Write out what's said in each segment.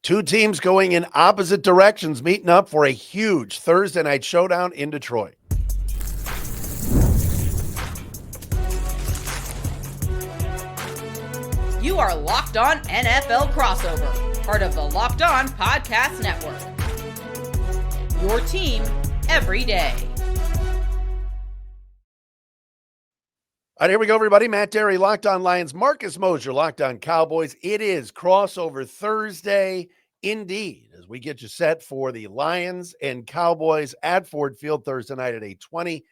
Two teams going in opposite directions, meeting up for a huge Thursday night showdown in Detroit. You are Locked On NFL Crossover, part of the Locked On Podcast Network. Your team every day. All right, here we go, everybody. Matt Dery, Locked On Lions, Marcus Mosher, Locked On Cowboys. It is crossover Thursday, indeed, as we get you set for the Lions and Cowboys at Ford Field Thursday night at 8:20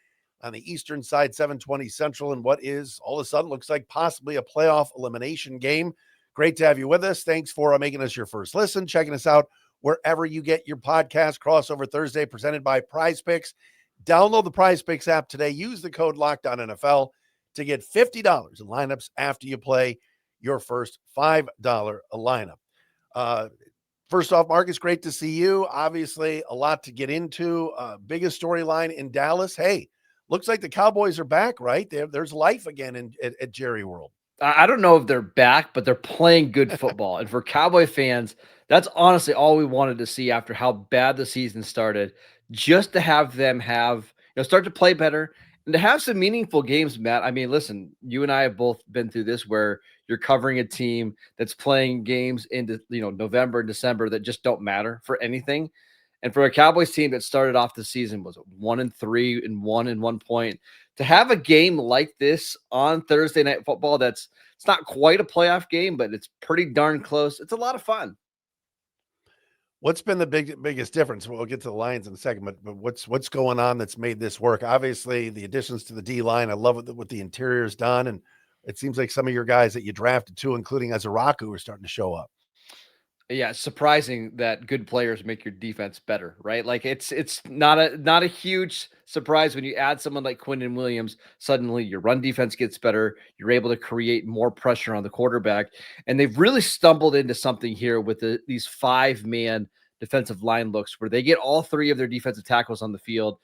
on the Eastern side, 7:20 Central, and what is all of a sudden looks like possibly a playoff elimination game. Great to have you with us. Thanks for making us your first listen, checking us out wherever you get your podcast. Crossover Thursday presented by Prize Picks. Download the Prize Picks app today. Use the code LOCKEDONNFL to get $50 in lineups after you play your first $5 lineup. First off, Marcus, great to see you. Obviously, a lot to get into. Biggest storyline in Dallas. Hey, looks like the Cowboys are back, right? There's life again at Jerry World. I don't know if they're back, but they're playing good football. And for Cowboy fans, that's honestly all we wanted to see after how bad the season started, just to have them start to play better and to have some meaningful games, Matt. I mean, listen, you and I have both been through this where you're covering a team that's playing games into, November and December that just don't matter for anything. And for a Cowboys team that started off the season was 1-3 and 1 point, to have a game like this on Thursday Night Football, it's not quite a playoff game, but it's pretty darn close. It's a lot of fun. What's been the biggest difference? We'll get to the Lions in a second, but what's going on that's made this work? Obviously, the additions to the D-line. I love what the interior's done, and it seems like some of your guys that you drafted too, including Azaraku, are starting to show up. Yeah, it's surprising that good players make your defense better, right? Like it's not a huge surprise when you add someone like Quinnen Williams. Suddenly your run defense gets better. You're able to create more pressure on the quarterback, and they've really stumbled into something here with these 5-man defensive line looks where they get all three of their defensive tackles on the field.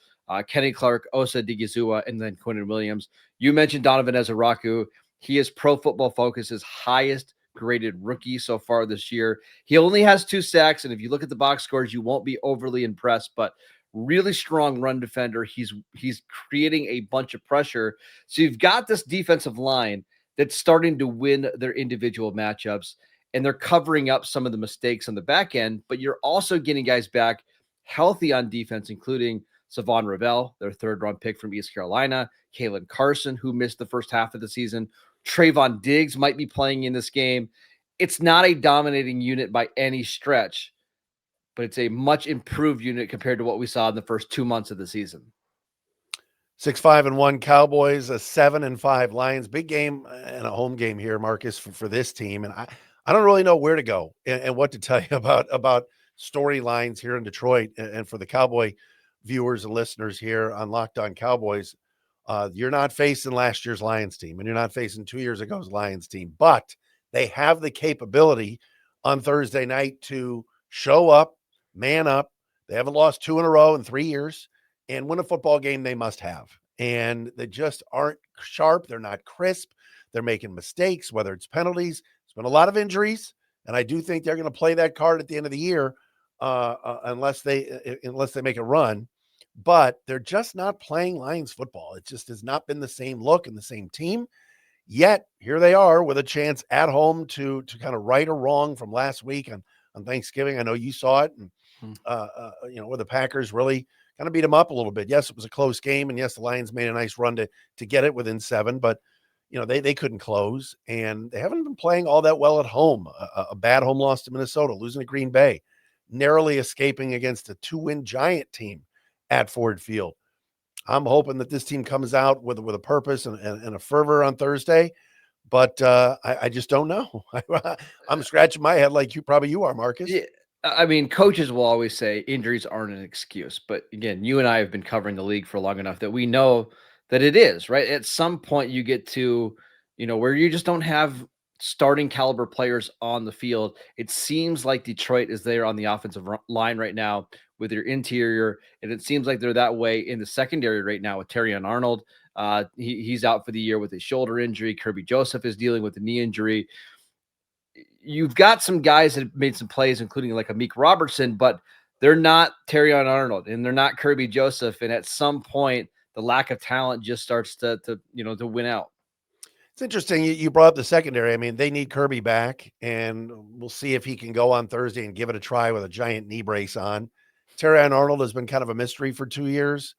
Kenny Clark, Odighizuwa, and then Quinnen Williams. You mentioned Donovan Azaraku. He is Pro Football Focus's highest graded rookie so far this year. He only has 2 sacks, and if you look at the box scores, you won't be overly impressed, but really strong run defender. He's creating a bunch of pressure. So you've got this defensive line that's starting to win their individual matchups, and they're covering up some of the mistakes on the back end, but you're also getting guys back healthy on defense, including Savon Ravel, their 3rd-round pick from East Carolina, Kalen Carson, who missed the first half of the season. Trayvon Diggs might be playing in this game. It's not a dominating unit by any stretch, but it's a much improved unit compared to what we saw in the first 2 months of the season. 6-5-1 Cowboys, a 7-5 Lions. Big game and a home game here, Marcus, for this team. And I don't really know where to go and what to tell you about storylines here in Detroit. And for the Cowboy viewers and listeners here on Locked On Cowboys, you're not facing last year's Lions team, and you're not facing 2 years ago's Lions team, but they have the capability on Thursday night to show up, man up. They haven't lost 2 in a row in 3 years, and win a football game they must have. And they just aren't sharp. They're not crisp. They're making mistakes, whether it's penalties. There's been a lot of injuries, and I do think they're going to play that card at the end of the year unless they make a run. But they're just not playing Lions football. It just has not been the same look and the same team. Yet here they are with a chance at home to kind of right a wrong from last week on Thanksgiving. I know you saw it, and where the Packers really kind of beat them up a little bit. Yes, it was a close game, and yes, the Lions made a nice run to get it within 7, but they couldn't close, and they haven't been playing all that well at home. A bad home loss to Minnesota, losing to Green Bay, narrowly escaping against a 2-win Giant team at Ford Field. I'm hoping that this team comes out with a purpose and a fervor on Thursday, but I just don't know. I'm scratching my head like you are, Marcus. Yeah, I mean, coaches will always say injuries aren't an excuse, but again, you and I have been covering the league for long enough that we know that it is, right? At some point you get to, where you just don't have starting caliber players on the field. It seems like Detroit is there on the offensive line right now with your interior, and it seems like they're that way in the secondary right now with Terrion Arnold. He's out for the year with a shoulder injury. Kirby Joseph is dealing with a knee injury. you've got some guys that have made some plays, including like a Meek Robertson, but they're not Terrion Arnold and they're not Kirby Joseph. And at some point, the lack of talent just starts to win out. It's interesting. You brought up the secondary. I mean, they need Kirby back, and we'll see if he can go on Thursday and give it a try with a giant knee brace on. Terrion Arnold has been kind of a mystery for 2 years.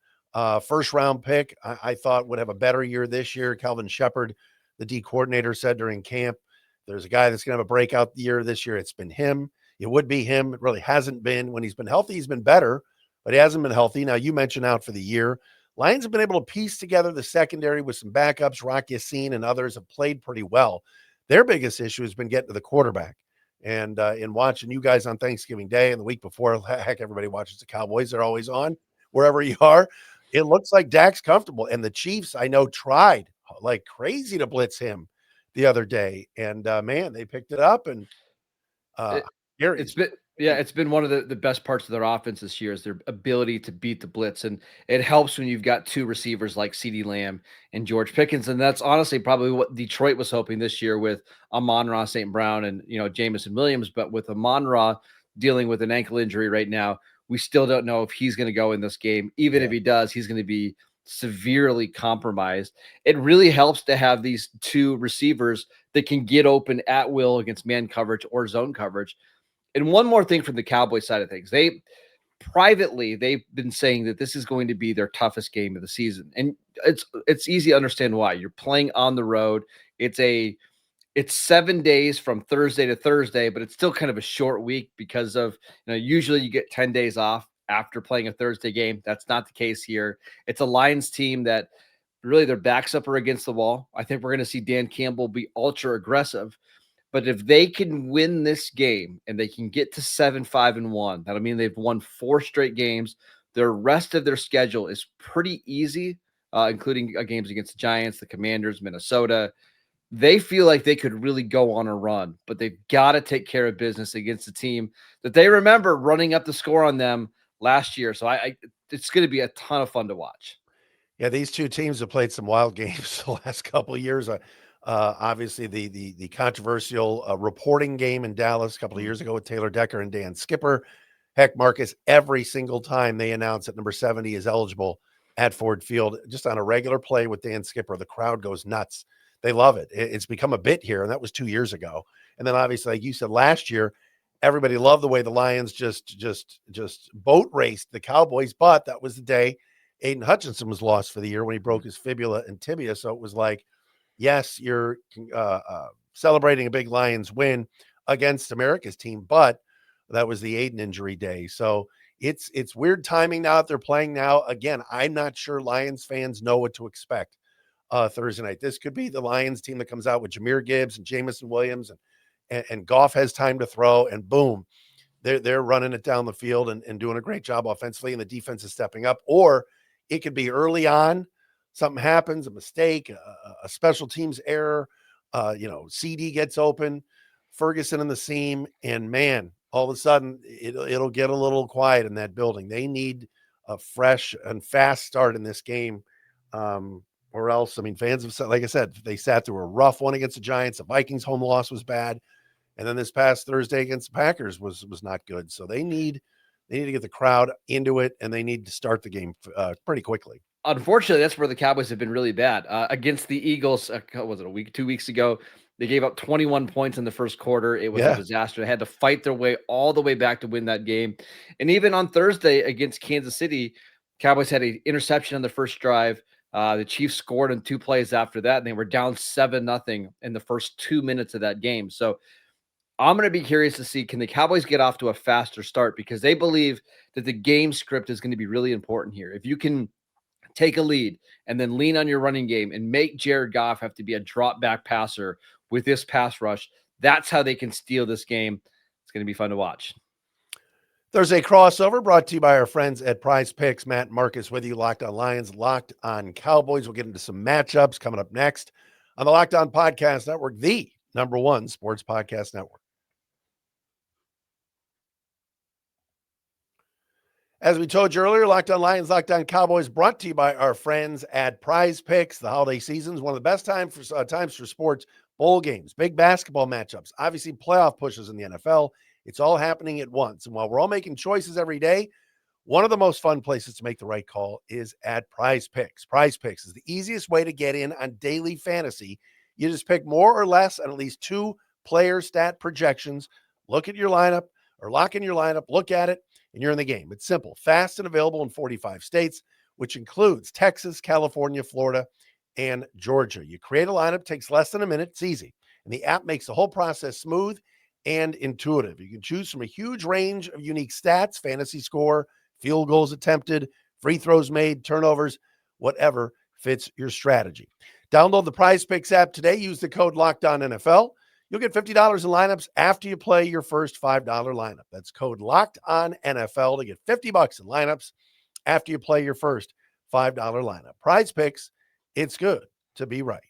First round pick, I thought would have a better year this year. Calvin Shepard, the D coordinator, said during camp, there's a guy that's going to have a breakout year this year. It's been him. It would be him. It really hasn't been. When he's been healthy, he's been better, but he hasn't been healthy. Now, you mentioned out for the year. Lions have been able to piece together the secondary with some backups. Rock Yassin and others have played pretty well. Their biggest issue has been getting to the quarterback. And in watching you guys on Thanksgiving Day and the week before, heck, everybody watches the Cowboys. They're always on wherever you are. It looks like Dak's comfortable. And the Chiefs, I know, tried like crazy to blitz him the other day. And, man, they picked it up. And it's been one of the best parts of their offense this year is their ability to beat the blitz. And it helps when you've got two receivers like CeeDee Lamb and George Pickens. And that's honestly probably what Detroit was hoping this year with Amon-Ra St. Brown and, Jameson Williams. But with Amon-Ra dealing with an ankle injury right now, we still don't know if he's going to go in this game. Even if he does, he's going to be severely compromised. It really helps to have these two receivers that can get open at will against man coverage or zone coverage. And one more thing from the Cowboys side of things, they've been saying that this is going to be their toughest game of the season. And it's easy to understand why. You're playing on the road. It's 7 days from Thursday to Thursday, but it's still kind of a short week because of, usually you get 10 days off after playing a Thursday game. That's not the case here. It's a Lions team that really their backs up are against the wall. I think we're going to see Dan Campbell be ultra aggressive. But if they can win this game and they can get to 7-5-1, that'll mean they've won 4 straight games. The rest of their schedule is pretty easy, including games against the Giants, the Commanders, Minnesota. They feel like they could really go on a run, but they've got to take care of business against a team that they remember running up the score on them last year. So it's going to be a ton of fun to watch. Yeah, these two teams have played some wild games the last couple of years. Obviously, the controversial reporting game in Dallas a couple of years ago with Taylor Decker and Dan Skipper. Heck, Marcus, every single time they announce that number 70 is eligible at Ford Field, just on a regular play with Dan Skipper, the crowd goes nuts. They love it. It's become a bit here, and that was 2 years ago. And then obviously, like you said, last year, everybody loved the way the Lions just boat raced the Cowboys, but that was the day Aidan Hutchinson was lost for the year when he broke his fibula and tibia. So it was like, yes, you're celebrating a big Lions win against America's team, but that was the Aidan injury day. So it's weird timing now that they're playing now. Again, I'm not sure Lions fans know what to expect Thursday night. This could be the Lions team that comes out with Jameer Gibbs and Jameson Williams and Goff has time to throw, and boom, they're running it down the field and doing a great job offensively, and the defense is stepping up. Or it could be early on, something happens, a mistake, a special teams error, CeeDee gets open, Ferguson in the seam, and man, all of a sudden it'll get a little quiet in that building. They need a fresh and fast start in this game, or else, I mean, fans have said, like I said, they sat through a rough one against the Giants. The Vikings home loss was bad, and then this past Thursday against the Packers was not good. So they need to get the crowd into it, and they need to start the game pretty quickly. Unfortunately, that's where the Cowboys have been really bad. Against the Eagles, was it 2 weeks ago? They gave up 21 points in the first quarter. It was a disaster. They had to fight their way all the way back to win that game. And even on Thursday against Kansas City, Cowboys had an interception on the first drive. The Chiefs scored in 2 plays after that, and they were down 7-0 in the first 2 minutes of that game. So I'm going to be curious to see, can the Cowboys get off to a faster start? Because they believe that the game script is going to be really important here. If you can take a lead and then lean on your running game and make Jared Goff have to be a drop back passer with this pass rush, that's how they can steal this game. It's going to be fun to watch. Thursday crossover brought to you by our friends at Prize Picks. Matt and Marcus with you, Locked On Lions, Locked On Cowboys. We'll get into some matchups coming up next on the Locked On Podcast Network, the #1 sports podcast network. As we told you earlier, Locked On Lions, Locked On Cowboys, brought to you by our friends at Prize Picks. The holiday season is one of the best times for sports. bowl games, big basketball matchups, obviously playoff pushes in the NFL. It's all happening at once. And while we're all making choices every day, one of the most fun places to make the right call is at Prize Picks. Prize Picks is the easiest way to get in on daily fantasy. You just pick more or less on at least 2 player stat projections, look at your lineup or lock in your lineup, look at it, and you're in the game. It's simple, fast, and available in 45 states, which includes Texas, California, Florida, and Georgia. You create a lineup, takes less than a minute. It's easy. And the app makes the whole process smooth and intuitive. You can choose from a huge range of unique stats, fantasy score, field goals attempted, free throws made, turnovers, whatever fits your strategy. Download the Prize Picks app today. Use the code LOCKEDONNFL. You'll get $50 in lineups after you play your first $5 lineup. That's code LOCKEDONNFL to get $50 in lineups after you play your first $5 lineup. Prize Picks, it's good to be right.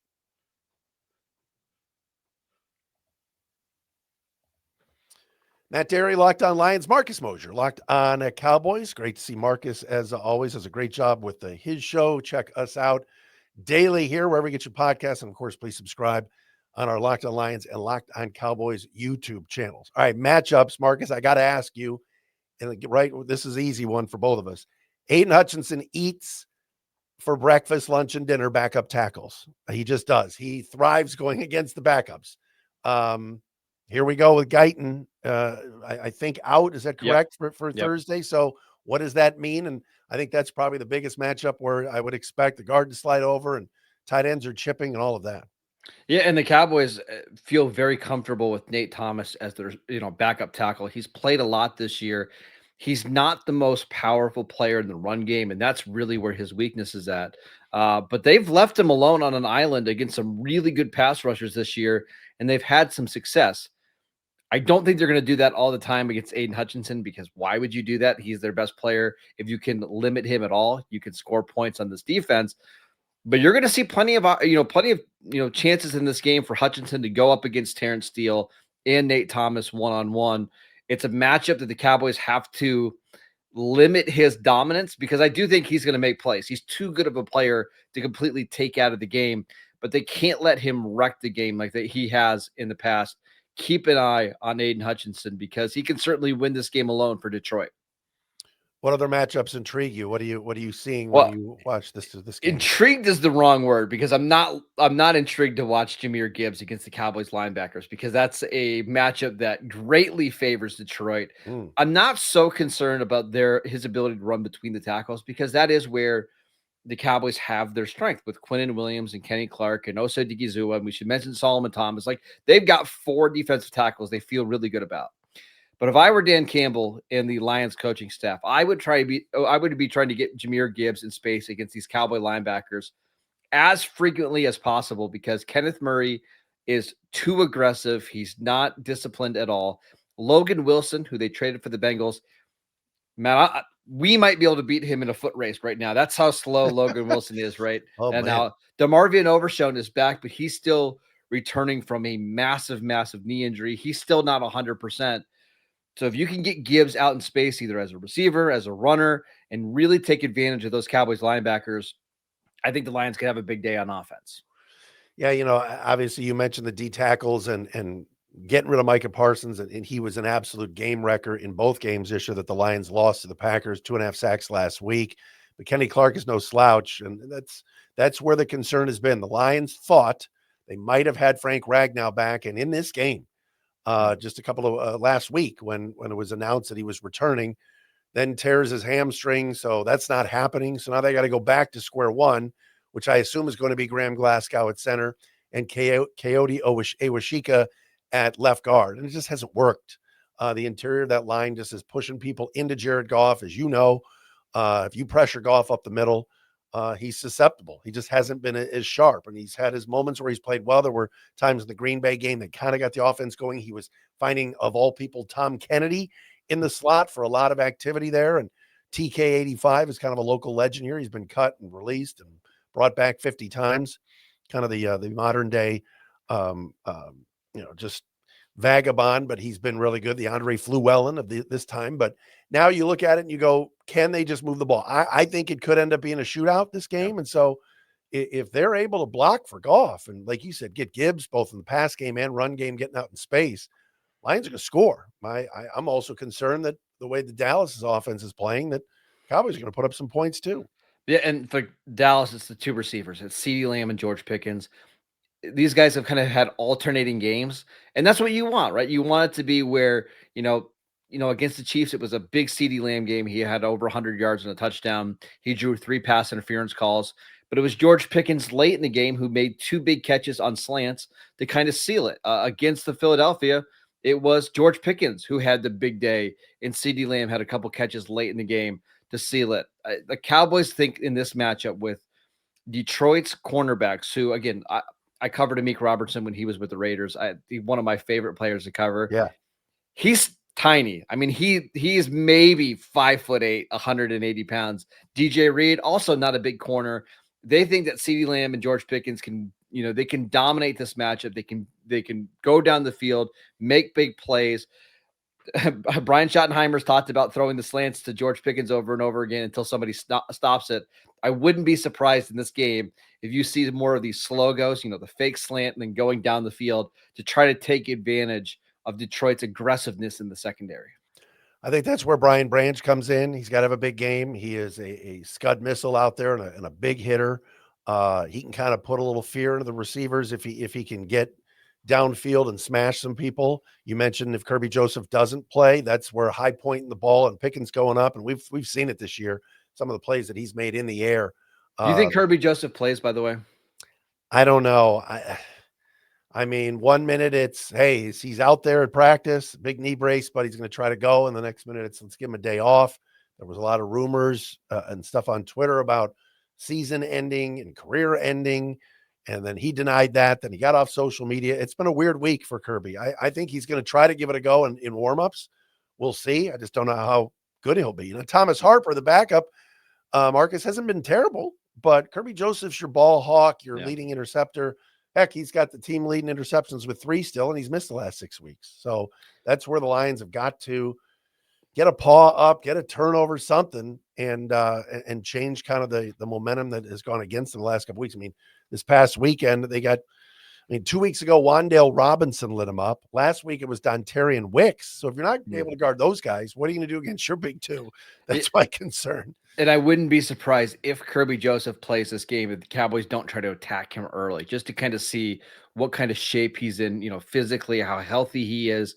Matt Dery, Locked On Lions. Marcus Mosher, Locked On Cowboys. Great to see Marcus, as always, does a great job with his show. Check us out daily here, wherever you get your podcasts. And, of course, please subscribe on our Locked On Lions and Locked On Cowboys YouTube channels. All right, matchups. Marcus, I got to ask you, and this is an easy one for both of us. Aidan Hutchinson eats for breakfast, lunch, and dinner backup tackles. He just does. He thrives going against the backups. Here we go with Guyton. I think out. Is that correct for Thursday? So what does that mean? And I think that's probably the biggest matchup where I would expect the guard to slide over and tight ends are chipping and all of that. Yeah, and the Cowboys feel very comfortable with Nate Thomas as their backup tackle. He's played a lot this year. He's not the most powerful player in the run game, and that's really where his weakness is at. But they've left him alone on an island against some really good pass rushers this year, and they've had some success. I don't think they're going to do that all the time against Aidan Hutchinson, because why would you do that? He's their best player. If you can limit him at all, you can score points on this defense. But you're going to see plenty of chances in this game for Hutchinson to go up against Terrence Steele and Nate Thomas one-on-one. It's a matchup that the Cowboys have to limit his dominance, because I do think he's going to make plays. He's too good of a player to completely take out of the game, but they can't let him wreck the game like that he has in the past. Keep an eye on Aidan Hutchinson, because he can certainly win this game alone for Detroit. What other matchups intrigue you? What are you seeing when you watch this game? Intrigued is the wrong word, because I'm not intrigued to watch Jameer Gibbs against the Cowboys linebackers, because that's a matchup that greatly favors Detroit. I'm not so concerned about his ability to run between the tackles, because that is where the Cowboys have their strength with Quinnen Williams and Kenny Clark and Odighizuwa. And we should mention Solomon Thomas. Like, they've got 4 defensive tackles they feel really good about. But if I were Dan Campbell and the Lions coaching staff, I would be trying to get Jameer Gibbs in space against these Cowboy linebackers as frequently as possible, because Kenneth Murray is too aggressive. He's not disciplined at all. Logan Wilson, who they traded for the Bengals, man, we might be able to beat him in a foot race right now. That's how slow Logan Wilson is, right? And now DeMarvion Overshown is back, but he's still returning from a massive, massive knee injury. He's still not 100%. So if you can get Gibbs out in space, either as a receiver, as a runner, and really take advantage of those Cowboys linebackers, I think the Lions could have a big day on offense. Yeah, obviously you mentioned the D tackles and getting rid of Micah Parsons, and he was an absolute game wrecker in both games this year that the Lions lost to the Packers, 2.5 sacks last week. But Kenny Clark is no slouch, and that's where the concern has been. The Lions thought they might have had Frank Ragnow back, and in this game, just a couple of last week when it was announced that he was returning, then tears his hamstring, so that's not happening. So now they got to go back to square one, which I assume is going to be Graham Glasgow at center and Coyote Awashika at left guard, and it just hasn't worked. The interior of that line just is pushing people into Jared Goff. As you know, if you pressure Goff up the middle, he's susceptible. He just hasn't been as sharp, and he's had his moments where he's played well. There were times in the Green Bay game that kind of got the offense going. He was finding, of all people, Tom Kennedy in the slot for a lot of activity there, and TK85 is kind of a local legend here. He's been cut and released and brought back 50 times, kind of the modern day just vagabond, but he's been really good. The Andre Fluellen of this time. But now you look at it and you go, can they just move the ball? I think it could end up being a shootout this game. And so, if they're able to block for Goff and, like you said, get Gibbs both in the pass game and run game, getting out in space, Lions are going to score. I'm also concerned that the way the Dallas offense is playing, that Cowboys are going to put up some points too. Yeah, and for Dallas, it's the two receivers. It's CeeDee Lamb and George Pickens. These guys have kind of had alternating games, and that's what you want, right? You want it to be where, against the Chiefs, it was a big CeeDee Lamb game. He had over 100 yards and a touchdown. He drew 3 pass interference calls, but it was George Pickens late in the game who made 2 big catches on slants to kind of seal it. Against the Philadelphia, it was George Pickens who had the big day, and CeeDee Lamb had a couple catches late in the game to seal it. The Cowboys think in this matchup with Detroit's cornerbacks, who, again, I covered Amik Robertson when he was with the Raiders. One of my favorite players to cover. Yeah. He's tiny. I mean, he is maybe 5'8", 180 pounds. DJ Reed, also not a big corner. They think that CeeDee Lamb and George Pickens can, they can dominate this matchup. They can go down the field, make big plays. Brian Schottenheimer's talked about throwing the slants to George Pickens over and over again until somebody stops it. I wouldn't be surprised in this game if you see more of these slow goes, the fake slant and then going down the field to try to take advantage of Detroit's aggressiveness in the secondary. I think that's where Brian Branch comes in. He's got to have a big game. He is a scud missile out there and a big hitter. He can kind of put a little fear into the receivers if he can get downfield and smash some people. You mentioned if Kirby Joseph doesn't play, that's where high point in the ball and Pickens going up. And we've seen it this year. Some of the plays that he's made in the air. Do you think Kirby Joseph plays, by the way? I don't know. I mean, 1 minute it's, hey, he's out there at practice, big knee brace, but he's going to try to go. And the next minute it's, let's give him a day off. There was a lot of rumors and stuff on Twitter about season ending and career ending. And then he denied that. Then he got off social media. It's been a weird week for Kirby. I think he's going to try to give it a go in warmups. We'll see. I just don't know how good he'll be. Thomas Harper, the backup, Marcus, hasn't been terrible, but Kirby Joseph's your ball hawk, your leading interceptor. Heck, he's got the team leading interceptions with 3 still, and he's missed the last 6 weeks. So that's where the Lions have got to get a paw up, get a turnover, something, and change kind of the momentum that has gone against them the last couple weeks. I mean, this past weekend, they got, 2 weeks ago, Wan'Dale Robinson lit him up. Last week, it was Dontarian Wicks. So if you're not able to guard those guys, what are you going to do against your big two? That's my concern. And I wouldn't be surprised if Kirby Joseph plays this game, if the Cowboys don't try to attack him early, just to kind of see what kind of shape he's in, physically, how healthy he is.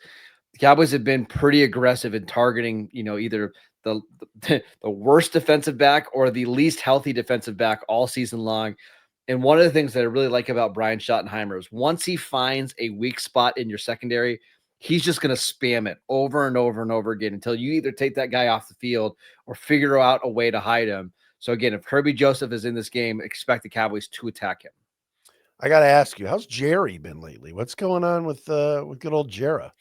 The Cowboys have been pretty aggressive in targeting, either the worst defensive back or the least healthy defensive back all season long. And one of the things that I really like about Brian Schottenheimer is once he finds a weak spot in your secondary, he's just going to spam it over and over and over again until you either take that guy off the field or figure out a way to hide him. So again, if Kirby Joseph is in this game, expect the Cowboys to attack him. I got to ask you, how's Jerry been lately? What's going on with good old Jera?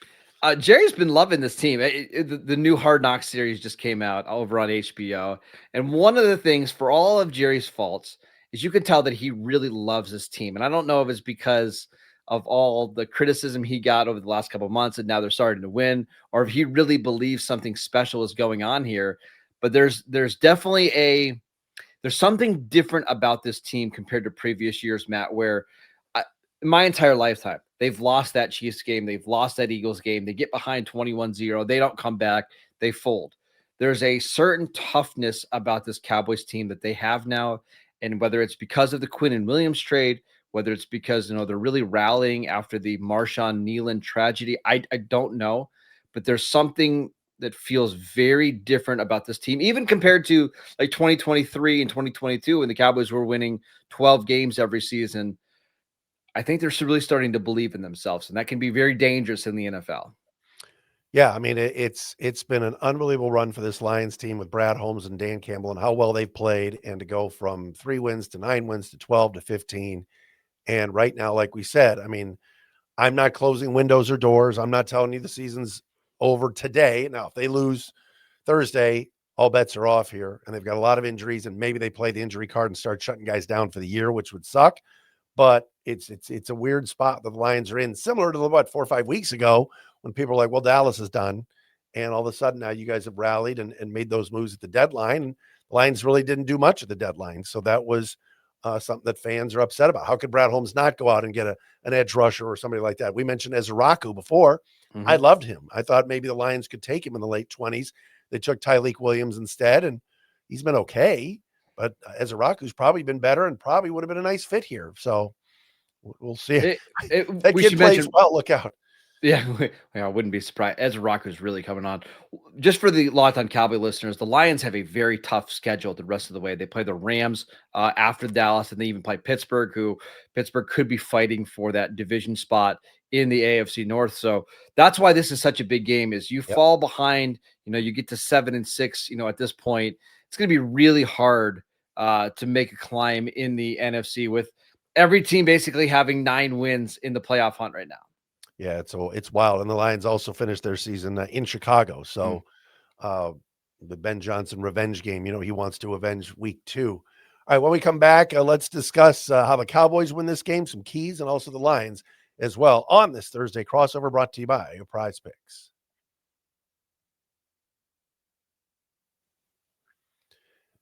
Jerry's been loving this team. The new Hard Knocks series just came out over on HBO. And one of the things, for all of Jerry's faults, is you can tell that he really loves this team. And I don't know if it's because of all the criticism he got over the last couple of months and now they're starting to win, or if he really believes something special is going on here. But there's definitely there's something different about this team compared to previous years, Matt, where my entire lifetime, they've lost that Chiefs game. They've lost that Eagles game. They get behind 21-0. They don't come back. They fold. There's a certain toughness about this Cowboys team that they have now. And whether it's because of the Quinnen Williams trade, whether it's because, they're really rallying after the Marshawn Nealon tragedy, I don't know. But there's something that feels very different about this team, even compared to like 2023 and 2022 when the Cowboys were winning 12 games every season. I think they're really starting to believe in themselves, and that can be very dangerous in the NFL. Yeah, I mean, it's been an unbelievable run for this Lions team with Brad Holmes and Dan Campbell and how well they've played, and to go from 3 wins to 9 wins to 12 to 15. And right now, like we said, I mean, I'm not closing windows or doors. I'm not telling you the season's over today. Now, if they lose Thursday, all bets are off here, and they've got a lot of injuries, and maybe they play the injury card and start shutting guys down for the year, which would suck. But it's a weird spot that the Lions are in, similar to 4 or 5 weeks ago when people were like, well, Dallas is done. And all of a sudden now you guys have rallied and made those moves at the deadline. And the Lions really didn't do much at the deadline. So that was something that fans are upset about. How could Brad Holmes not go out and get an edge rusher or somebody like that? We mentioned Ezraku before. Mm-hmm. I loved him. I thought maybe the Lions could take him in the late 20s. They took Tyleik Williams instead, and he's been okay. But Ezraku's probably been better and probably would have been a nice fit here. So we'll see. That kid plays well. Look out. Yeah, I wouldn't be surprised. Ezraku's really coming on. Just for the Locked On Cowboy listeners, the Lions have a very tough schedule the rest of the way. They play the Rams after Dallas, and they even play Pittsburgh, who Pittsburgh could be fighting for that division spot in the AFC North. So that's why this is such a big game. Is you fall behind, you get to 7-6, at this point, it's going to be really hard to make a climb in the NFC with every team basically having 9 wins in the playoff hunt right now. Yeah, it's wild. And the Lions also finished their season in Chicago. So the Ben Johnson revenge game, he wants to avenge week 2. All right, when we come back, let's discuss how the Cowboys win this game, some keys, and also the Lions as well on this Thursday crossover brought to you by Prize Picks.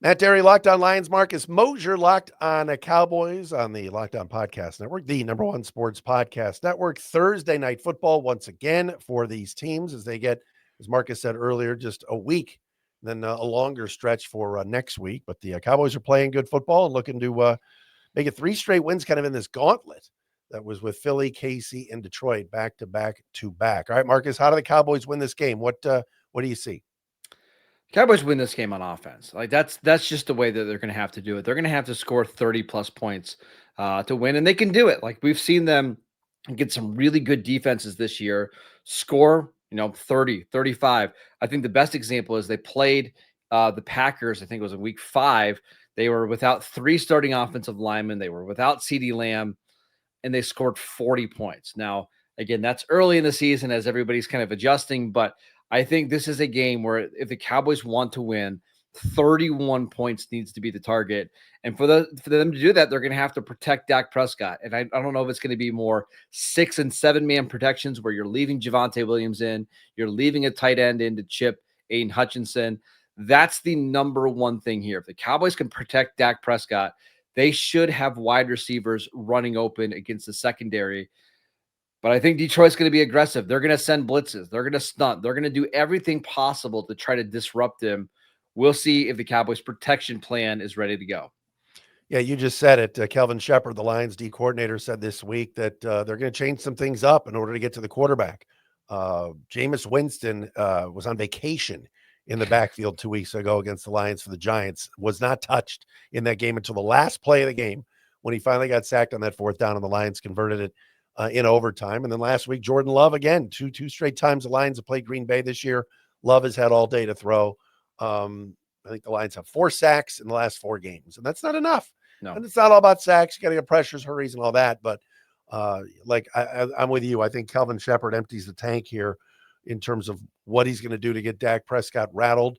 Matt Dery, Locked On Lions, Marcus Mosher, Locked On Cowboys on the Locked On Podcast Network, the #1 sports podcast network. Thursday night football once again for these teams as they get, as Marcus said earlier, just a week, then a longer stretch for next week. But the Cowboys are playing good football and looking to make it 3 straight wins kind of in this gauntlet that was with Philly, KC, and Detroit back to back to back. All right, Marcus, how do the Cowboys win this game? What do you see? Cowboys win this game on offense. Like that's just the way that they're going to have to do it. They're going to have to score 30 plus points to win, and they can do it. Like we've seen them get some really good defenses this year, score, 30, 35. I think the best example is they played the Packers. I think it was in week 5. They were without 3 starting offensive linemen. They were without CeeDee Lamb, and they scored 40 points. Now, again, that's early in the season as everybody's kind of adjusting, but I think this is a game where if the Cowboys want to win, 31 points needs to be the target. And for them to do that, they're going to have to protect Dak Prescott. And I don't know if it's going to be more 6- and 7-man protections where you're leaving Javonte Williams in, you're leaving a tight end in to chip Aidan Hutchinson. That's the number one thing here. If the Cowboys can protect Dak Prescott, they should have wide receivers running open against the secondary. But I think Detroit's going to be aggressive. They're going to send blitzes. They're going to stunt. They're going to do everything possible to try to disrupt them. We'll see if the Cowboys' protection plan is ready to go. Yeah, you just said it. Kelvin Shepard, the Lions D coordinator, said this week that they're going to change some things up in order to get to the quarterback. Jameis Winston was on vacation in the backfield 2 weeks ago against the Lions for the Giants, was not touched in that game until the last play of the game when he finally got sacked on that 4th down and the Lions converted it in overtime. And then last week, Jordan Love, again, two straight times the Lions have played Green Bay this year. Love has had all day to throw. I think the Lions have 4 sacks in the last 4 games, and that's not enough. No. And it's not all about sacks. You got to get pressures, hurries, and all that. But I'm with you. I think Kelvin Shepard empties the tank here in terms of what he's going to do to get Dak Prescott rattled.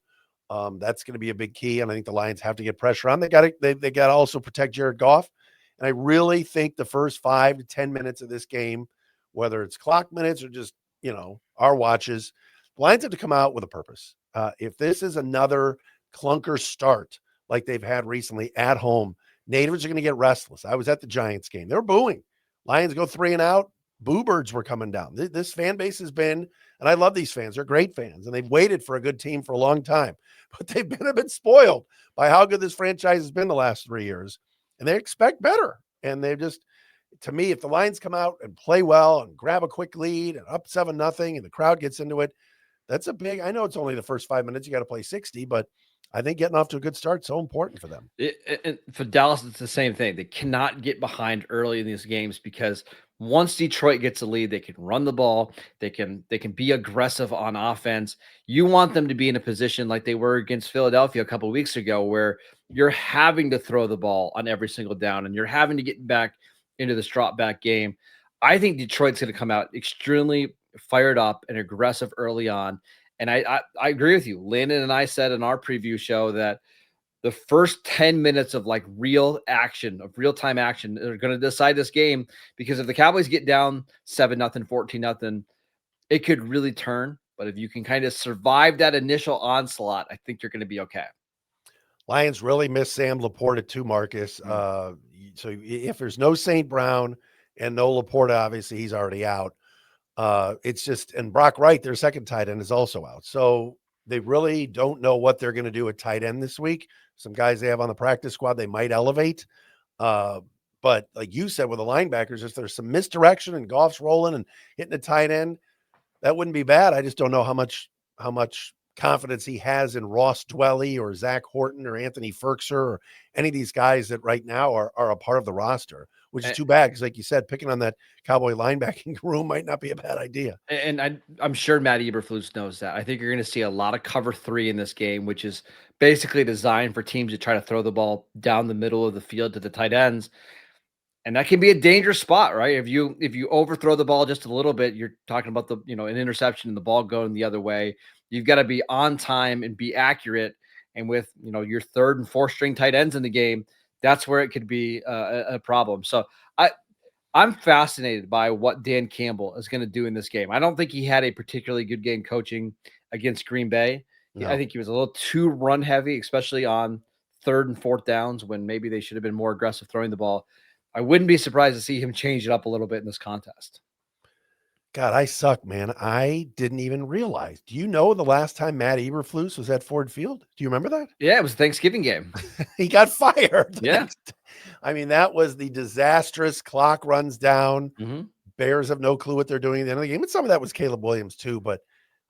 That's going to be a big key, and I think the Lions have to get pressure on. They got to also protect Jared Goff. And I really think the first 5 to 10 minutes of this game, whether it's clock minutes or just, our watches, the Lions have to come out with a purpose. If this is another clunker start like they've had recently at home, natives are going to get restless. I was at the Giants game. They were booing. Lions go 3 and out. Boo birds were coming down. This fan base has been, and I love these fans. They're great fans, and they've waited for a good team for a long time. But they've been a bit spoiled by how good this franchise has been the last 3 years. And they expect better. And they've just, to me, if the Lions come out and play well and grab a quick lead and up 7-0 and the crowd gets into it, that's a big, I know it's only the first 5 minutes. You got to play 60, but I think getting off to a good start is so important for them. For Dallas, it's the same thing. They cannot get behind early in these games because once Detroit gets a lead, they can run the ball. They can be aggressive on offense. You want them to be in a position like they were against Philadelphia a couple of weeks ago, where you're having to throw the ball on every single down and you're having to get back into this drop back game. I think Detroit's going to come out extremely fired up and aggressive early on. And I agree with you. Landon and I said in our preview show that the first 10 minutes of like real-time action are going to decide this game, because if the Cowboys get down 7-0, 14-0, it could really turn. But if you can kind of survive that initial onslaught, I think you're going to be okay. Lions really miss Sam Laporta too, Marcus. So if there's no St. Brown and no Laporta, obviously he's already out. It's just, and Brock Wright, their second tight end, is also out. So they really don't know what they're going to do at tight end this week. Some guys they have on the practice squad, they might elevate. But like you said, with the linebackers, if there's some misdirection and Goff's rolling and hitting a tight end, that wouldn't be bad. I just don't know how much confidence he has in Ross Dwelly or Zach Horton or Anthony Ferkser or any of these guys that right now are a part of the roster, which is too bad because, like you said, picking on that Cowboy linebacking room might not be a bad idea. And I'm sure Matt Eberflus knows that. I think you're going to see a lot of cover 3 in this game, which is basically designed for teams to try to throw the ball down the middle of the field to the tight ends. And that can be a dangerous spot, right? If you overthrow the ball just a little bit, you're talking about an interception and the ball going the other way. You've got to be on time and be accurate. And with your third and fourth string tight ends in the game, that's where it could be a problem. So I'm fascinated by what Dan Campbell is going to do in this game. I don't think he had a particularly good game coaching against Green Bay. No. I think he was a little too run heavy, especially on third and fourth downs when maybe they should have been more aggressive throwing the ball. I wouldn't be surprised to see him change it up a little bit in this contest. God, I suck, man. I didn't even realize. Do you know the last time Matt Eberflus was at Ford Field? Do you remember that? Yeah, it was a Thanksgiving game. He got fired. Yeah. I mean, that was the disastrous clock runs down. Mm-hmm. Bears have no clue what they're doing at the end of the game. And some of that was Caleb Williams too, but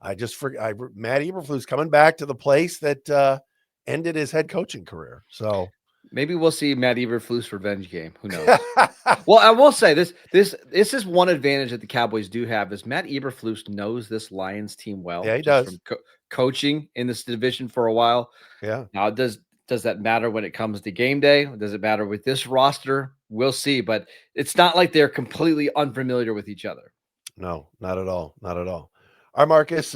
I just forgot. Matt Eberflus coming back to the place that ended his head coaching career. So maybe we'll see Matt Eberflus revenge game. Who knows? Well, I will say this is one advantage that the Cowboys do have is Matt Eberflus knows this Lions team well. Yeah, he does. From coaching in this division for a while. Yeah. Now, does that matter when it comes to game day? Does it matter with this roster? We'll see. But it's not like they're completely unfamiliar with each other. No, not at all. Not at all. All right, Marcus,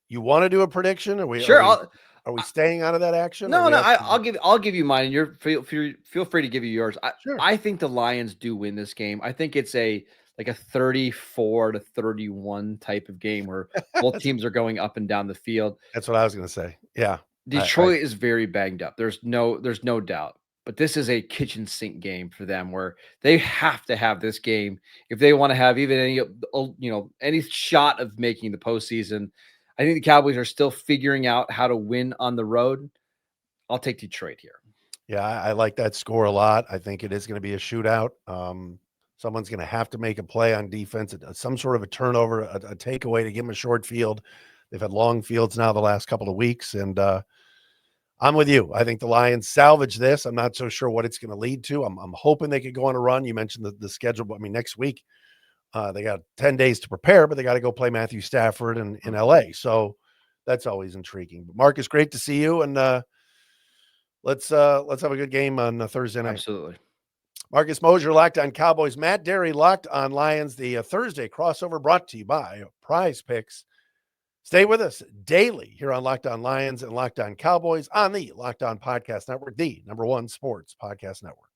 you want to do a prediction? Sure. Are we staying out of that action? No. I'll give you mine, and you're feel free to give you yours. Sure. I think the Lions do win this game. I think it's a 34-31 type of game where both teams are going up and down the field. That's what I was going to say. Yeah. Detroit is very banged up. There's no doubt. But this is a kitchen sink game for them where they have to have this game if they want to have even any shot of making the postseason. I think the Cowboys are still figuring out how to win on the road. I'll take Detroit here. Yeah, I like that score a lot. I think it is going to be a shootout. Someone's going to have to make a play on defense, some sort of a turnover, a takeaway to give them a short field. They've had long fields now the last couple of weeks, and I'm with you. I think the Lions salvage this. I'm not so sure what it's going to lead to. I'm hoping they could go on a run. You mentioned the schedule, but I mean, next week they got 10 days to prepare, but they got to go play Matthew Stafford in LA. So that's always intriguing. But Marcus, great to see you, and let's have a good game on Thursday night. Absolutely. Marcus Mosher, Locked On Cowboys. Matt Dery, Locked On Lions. The Thursday crossover brought to you by Prize Picks. Stay with us daily here on Locked On Lions and Locked On Cowboys on the Locked On Podcast Network, the #1 sports podcast network.